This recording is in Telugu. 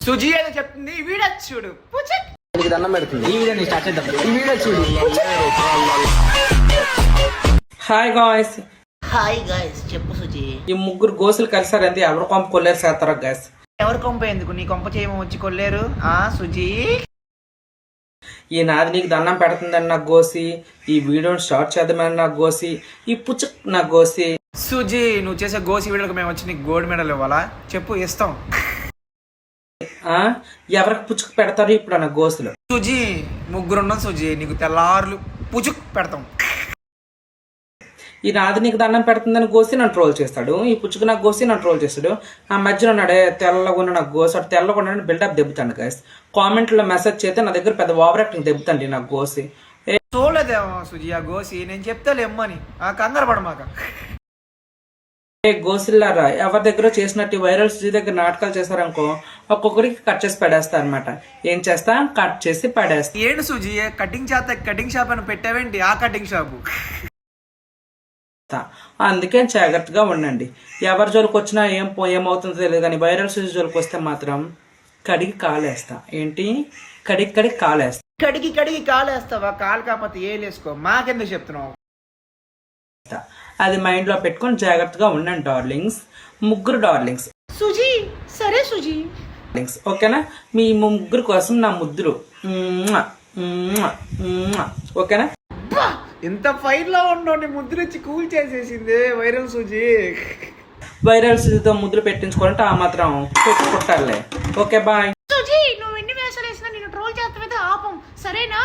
సుజీ ఏదో చెప్తుంది ఈ వీడియో చూడు. దండం పెడుతుంది. ఈ వీడియో స్టార్ట్ చేద్దాం. ఈ వీడియో చూడు. Hi guys. Hi guys. చెప్పు సుజీ. ఈ ముగ్గురు గోసులు కలిసారంది ఎవరు కొంప కొల్లేరు చేస్తారా గాయస్? ఎవరు కొంప ఎందుకు? నీ కొంప చేయమో వచ్చి కొల్లేరు. సుజీ ఈ నాది నీకు దండం పెడుతుందని నాకు గోసి, ఈ వీడియోని స్టార్ట్ చేద్దామని నాకు గోసి, ఈ పుచ్చుక్ నాకు గోసి. సుజీ నువ్వు చేసే గోసి వీడియోకి మేము వచ్చి నీకు గోల్డ్ మెడల్ ఇవ్వాలా? చెప్పు, ఇస్తాం. ఎవరికి పుచ్చుకు పెడతారు ఇప్పుడు అన్న గోసులు? సుజీ ముగ్గురున్నాం సుజీ, నీకు తెల్లారులు పుచ్చుక్ పెడతాం. ఈ నాది నీకు దండం పెడుతుందని గోసి నన్ను ట్రోల్ చేస్తాడు, ఈ పుచ్చుకు నాకు గోసి నన్ను ట్రోల్ చేస్తాడు. ఆ మధ్యలో ఉన్నాడే తెల్లగొన్న నాకు గోసి, అటు తెల్లగొండ బిల్డప్ దెబ్బతాను గైస్. కామెంట్లో మెసేజ్ చేస్తే నా దగ్గర పెద్ద ఓవర్ యాక్టింగ్ దెబ్బతండి నాకు గోసి. చూడలేదేమో సుజీ ఆ గోసి, నేను చెప్తాలే ఎమ్మని కంగారు పడమాక. గోసిల్లారా, ఎవరి దగ్గర చేసినట్టు వైరల్ సుజీ దగ్గర నాటకాలు చేశారనుకో ఒక్కొక్కరికి కట్ చేసి పడేస్తా అనమాట. ఏం చేస్తా? కట్ చేసి పడేస్తా. ఏంటి సుజీ కటింగ్ కటింగ్ షాప్ అని పెట్టావేంటి? ఆ కటింగ్ షాపు అందుకే జాగ్రత్తగా ఉండండి. ఎవరి జోలికి వచ్చినా ఏమవుతుందో తెలియదు, కానీ వైరల్ సుజీ జోలికి వస్తే మాత్రం కడిగి కాలేస్తా. ఏంటి? కడిగి కాలేస్తా. కడిగి కాలేస్తావా? కాలు కాకపోతే ఏలేసుకో, మాకెందుకు చెప్తున్నావు? అది మైండ్ లో పెట్టుకొని జాగ్రత్తగా ఉండండి డార్లింగ్స్. ముగ్గురు డార్లింగ్స్. సుజీ సరే సుజీ. ఓకేనా? మీ ముగ్గురు కోసం నా ముద్దులు. ఓకేనా? ఇంత ఫైర్ లో ఉండవు ముద్దులిచ్చి కూల్ చేసేసింది వైరల్ సుజీ. వైరల్ సుజీతో ముద్దులు పెట్టించుకోవాలంటే ఆ మాత్రం కొట్టాలే. Okay bye. సుజీ నువ్వు ఎన్ని వేషాలు వేసినా నేను ట్రోల్ చేస్తావైతే ఆపం, సరేనా?